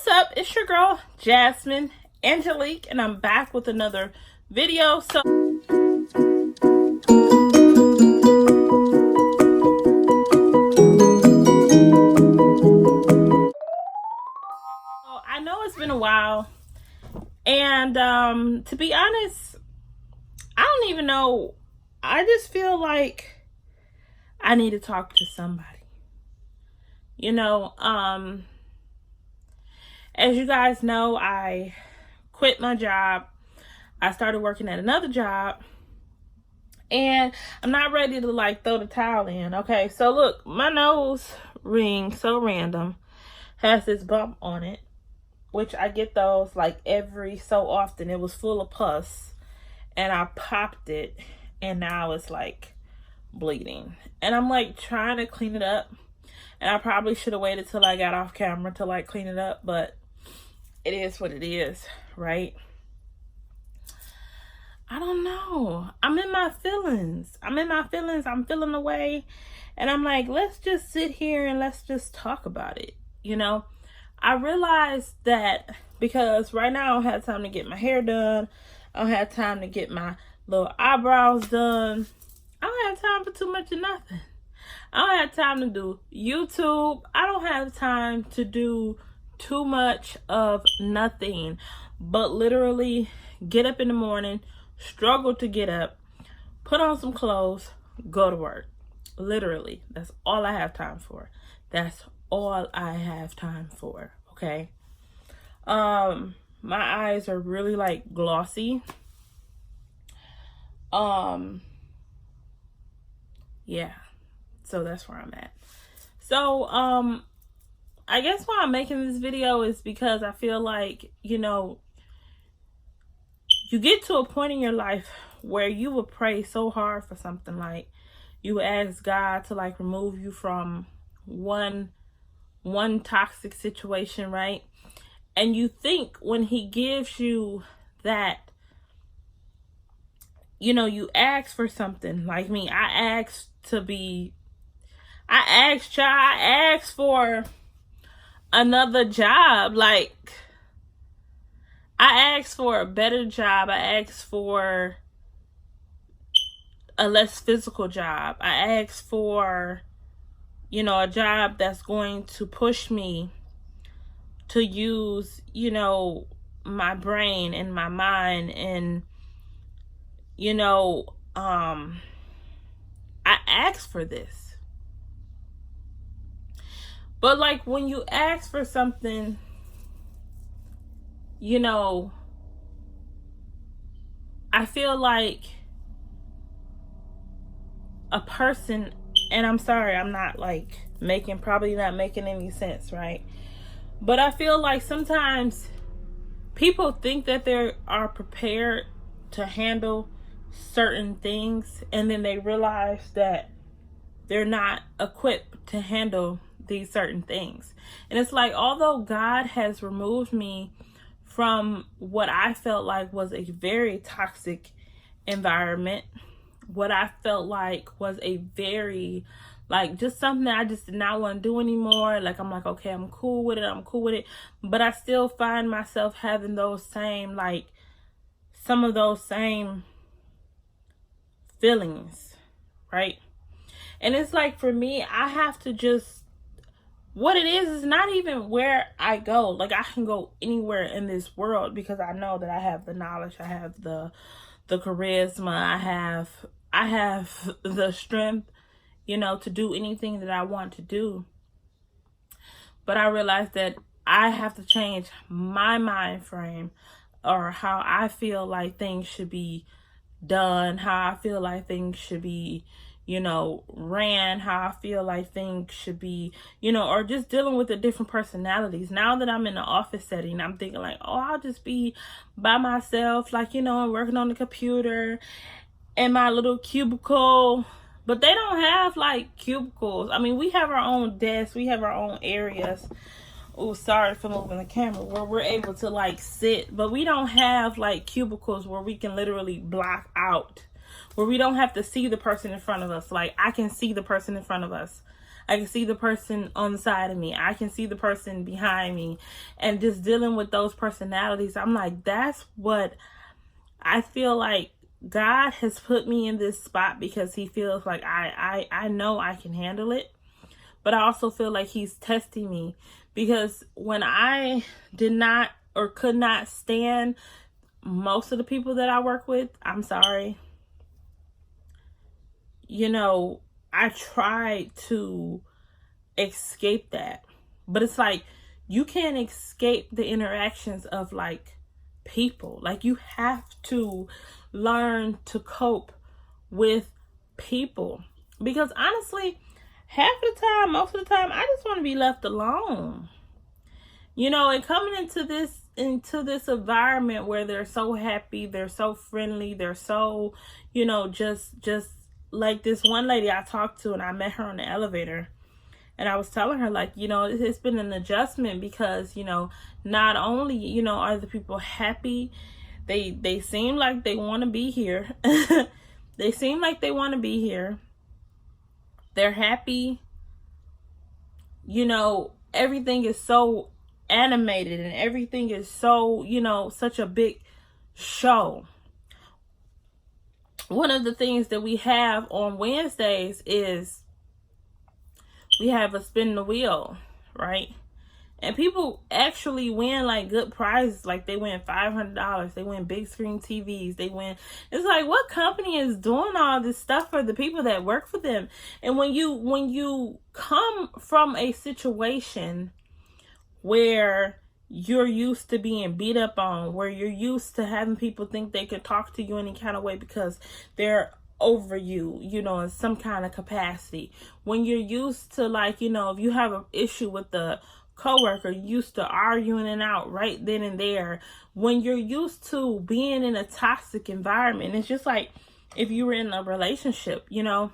up? It's your girl Jasmine Angelique, and I'm back with another video. So I know it's been a while, and to be honest, I don't even know. I just feel like I need to talk to somebody. As you guys know, I quit my job. I started working at another job, and I'm not ready to throw the towel in. Okay, so look, my nose ring, so random, has this bump on it, which I get those every so often. It was full of pus, and I popped it, and now it's bleeding, and I'm trying to clean it up, and I probably should have waited till I got off camera to clean it up, but it is what it is, right? I don't know. I'm in my feelings. I'm feeling away, and I'm let's just sit here and let's just talk about it. I realized that because right now I don't have time to get my hair done. I don't have time to get my little eyebrows done. I don't have time for too much of nothing. I don't have time to do YouTube. I don't have time to do too much of nothing but literally get up in the morning, struggle to get up, put on some clothes, go to work. Literally, that's all I have time for. That's all I have time for. Okay. My eyes are really glossy. Yeah. So that's where I'm at. So I guess why I'm making this video is because I feel you get to a point in your life where you will pray so hard for something, you would ask God to remove you from one toxic situation, right? And you think when he gives you that, you ask for something. Like me, I asked for another job. I asked for a better job. I asked for a less physical job. I asked for, a job that's going to push me to use, my brain and my mind. And, I asked for this. But when you ask for something, I feel like a person, and I'm sorry, I'm not probably not making any sense, right? But I feel like sometimes people think that they are prepared to handle certain things, and then they realize that they're not equipped to handle these certain things. And it's although God has removed me from what I felt was a very toxic environment, what I felt was a very just something that I just did not want to do anymore. I'm okay, I'm cool with it. But I still find myself having those same some of those same feelings, right? And it's for me, I have to just, what it is not even where I go. I can go anywhere in this world because I know that I have the knowledge, I have the charisma, I have the strength, to do anything that I want to do. But I realized that I have to change my mind frame, or how I feel things should be done, how I feel things should be, ran, how I feel things should be, or just dealing with the different personalities. Now that I'm in the office setting, I'm thinking oh, I'll just be by myself, I'm working on the computer in my little cubicle. But they don't have cubicles. I mean, we have our own desks, we have our own areas. Oh, sorry for moving the camera, where we're able to sit, but we don't have cubicles where we can literally block out, where we don't have to see the person in front of us. I can see the person in front of us. I can see the person on the side of me. I can see the person behind me. And just dealing with those personalities, I'm like, that's what I feel like God has put me in this spot, because he feels like I know I can handle it. But I also feel like he's testing me, because when I did not or could not stand most of the people that I work with, I'm sorry, you know, I tried to escape that. But it's like, you can't escape the interactions of like people. Like, you have to learn to cope with people, because honestly, half of the time, most of the time, I just want to be left alone. You know, and coming into this environment where they're so happy, they're so friendly, they're so, you know, just like this one lady I talked to, and I met her on the elevator, and I was telling her, like, you know, it's been an adjustment, because, you know, not only, you know, are the people happy, they seem like they want to be here. They seem like they want to be here. They're happy. You know, everything is so animated, and everything is so, you know, such a big show. One of the things that we have on Wednesdays is we have a spin the wheel, right? And people actually win like good prizes. Like, they win $500. They win big screen TVs. They win. It's like, what company is doing all this stuff for the people that work for them? And when you come from a situation where you're used to being beat up on, where you're used to having people think they can talk to you any kind of way because they're over you, you know, in some kind of capacity. When you're used to, like, you know, if you have an issue with the coworker, used to arguing it out right then and there. When you're used to being in a toxic environment, it's just like if you were in a relationship, you know,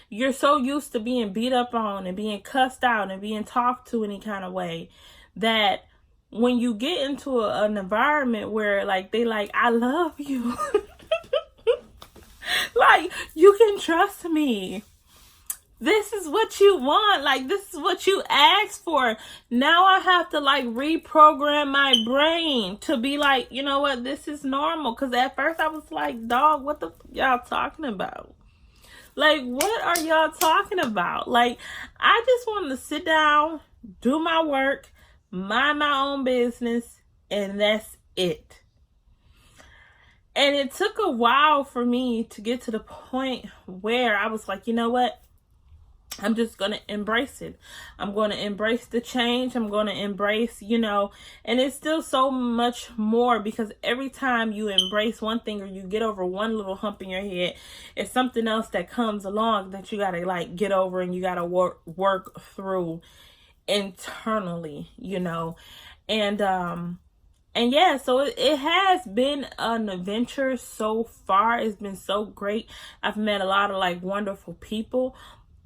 you're so used to being beat up on and being cussed out and being talked to any kind of way, that when you get into an environment where, like, they like, I love you. Like, you can trust me. This is what you want. Like, this is what you asked for. Now I have to, like, reprogram my brain to be like, you know what, this is normal. Because at first I was like, dog, what the y'all talking about? Like, what are y'all talking about? Like, I just wanted to sit down, do my work, mind my own business, and that's it. And it took a while for me to get to the point where I was like, you know what? I'm just going to embrace it. I'm going to embrace the change. I'm going to embrace, you know, and it's still so much more, because every time you embrace one thing or you get over one little hump in your head, it's something else that comes along that you got to, like, get over, and you got to work through internally, you know. And yeah, so it has been an adventure so far. It's been so great. I've met a lot of, like, wonderful people.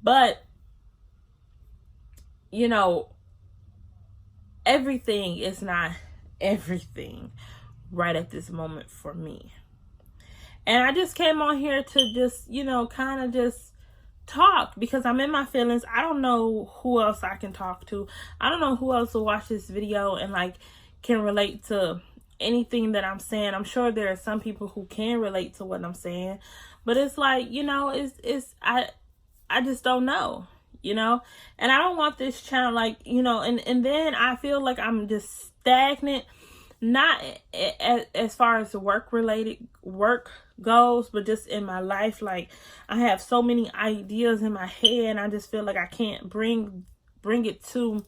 But, you know, everything is not everything right at this moment for me. And I just came on here to just, you know, kind of just talk, because I'm in my feelings. I don't know who else I can talk to. I don't know who else will watch this video and, like, can relate to anything that I'm saying. I'm sure there are some people who can relate to what I'm saying. But it's like, you know, I just don't know, you know, and I don't want this channel, like, you know, and then I feel like I'm just stagnant, not as far as the work goes, but just in my life. Like, I have so many ideas in my head, and I just feel like I can't bring it to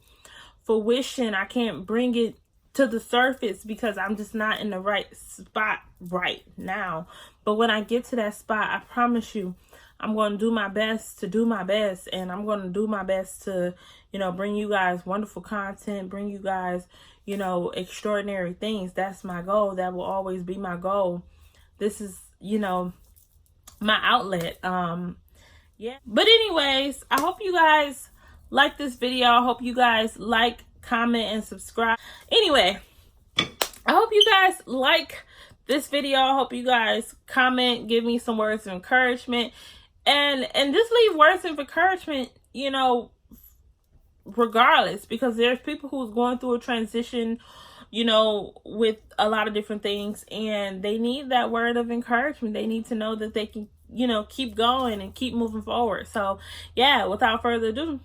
fruition. I can't bring it to the surface, because I'm just not in the right spot right now. But when I get to that spot, I promise you, I'm going to do my best to do my best, and I'm going to do my best to, you know, bring you guys wonderful content, bring you guys, you know, extraordinary things. That's my goal. That will always be my goal. This is, you know, my outlet. Yeah. But anyways, I hope you guys like this video. I hope you guys like, comment, and subscribe. Anyway, I hope you guys like this video. I hope you guys comment, give me some words of encouragement. And just leave words of encouragement you know, regardless, because there's people who's going through a transition, you know, with a lot of different things, and they need that word of encouragement. They need to know that they can, you know, keep going and keep moving forward. So yeah, without further ado,